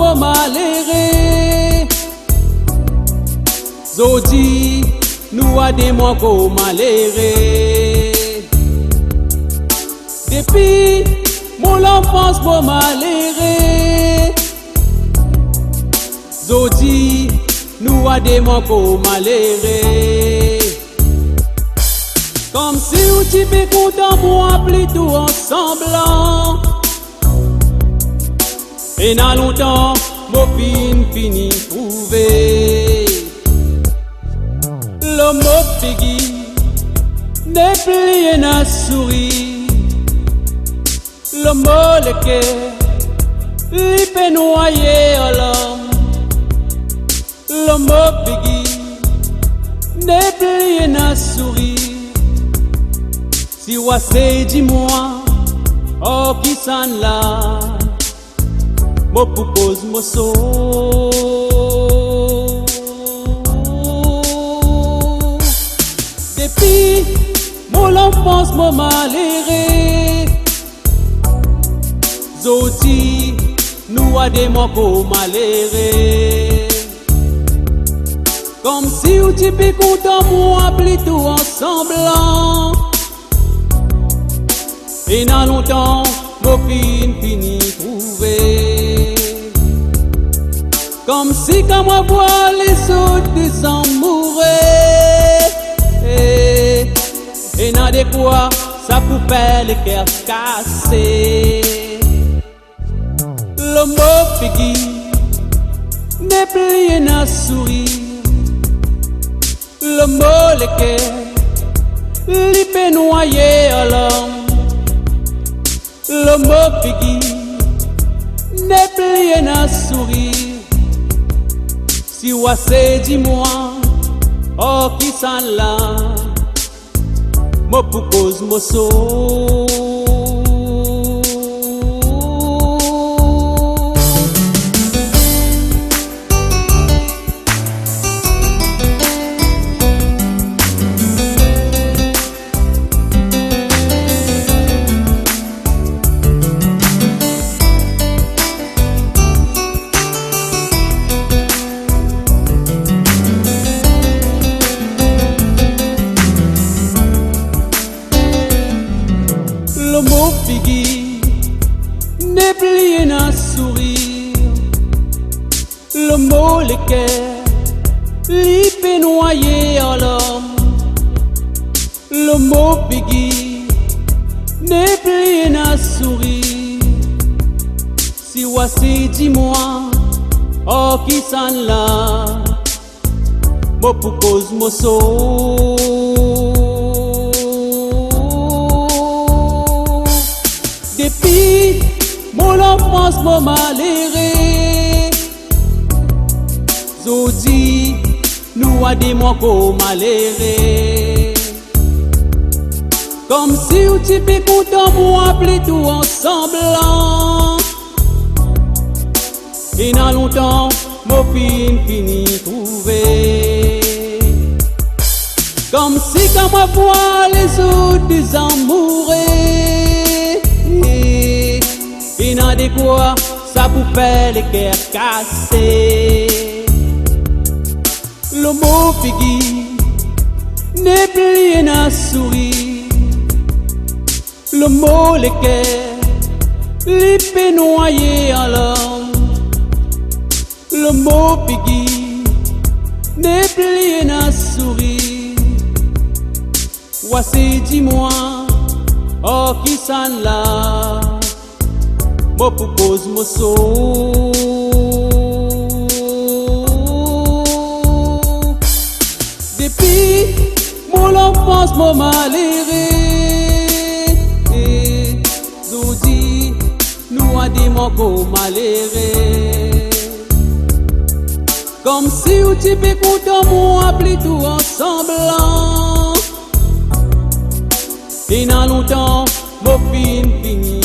mon maléré. Zodi, nous a des mois qu'on maléré. Depuis mon enfance, mon maléré. Zodi, nous a des mois qu'on maléré. Comme si on t'y fait content, moi plutôt ensemble. Et dans longtemps, mon fini trouvé. L'homme figui n'est plus un souris. L'homme le cœur, il peut noyer l'homme. L'homme figui n'est plus un souris. Si vous c'est dis-moi, oh qui s'en là, mo propose mo so. Depuis mon enfance, mon maléré, Zodi, nous a des mots qu'on maléré. Comme si vous t'y content, moi plutôt ensemble. Et dans longtemps, mon fini trouvé. Comme si quand moi vois les autres des amoureux. Et dans des quoi, ça pouvait le cœur cassé. L'homme figui n'est plus un sourire. L'homme le cœur, il peut noyer l'homme. L'homme figui n'est plus un sourire. Si vous c'est dis-moi, oh qui s'en là, mo propose mo so. L'homme figui n'est plus un sourire. L'homme le cœur, il peut noyer l'homme. L'homme figui n'est plus un sourire. Si voici dis-moi, oh qui s'en là, mo propose mo so. Depuis mon enfance, mon maléré, Zodi, nous a des mots qu'on maléré. Comme si on t'y fait content, moi plutôt ensemble. Et dans longtemps, mon fini trouvé. Comme si quand moi vois les autres des amoureux. Et dans des quoi, ça pouvait les cœurs cassés. L'homme figui n'est plus un sourire. L'homme le cœur, il peut noyer l'homme. L'homme figui n'est plus un sourire. Voici dis-moi, oh qui s'en là, mo propose mo so. Depuis mon enfance, mon maléré, Zodi, nous a des mots qu'on maléré. Comme si on t'y fait content, moi plutôt ensemble. Et dans longtemps, mon fini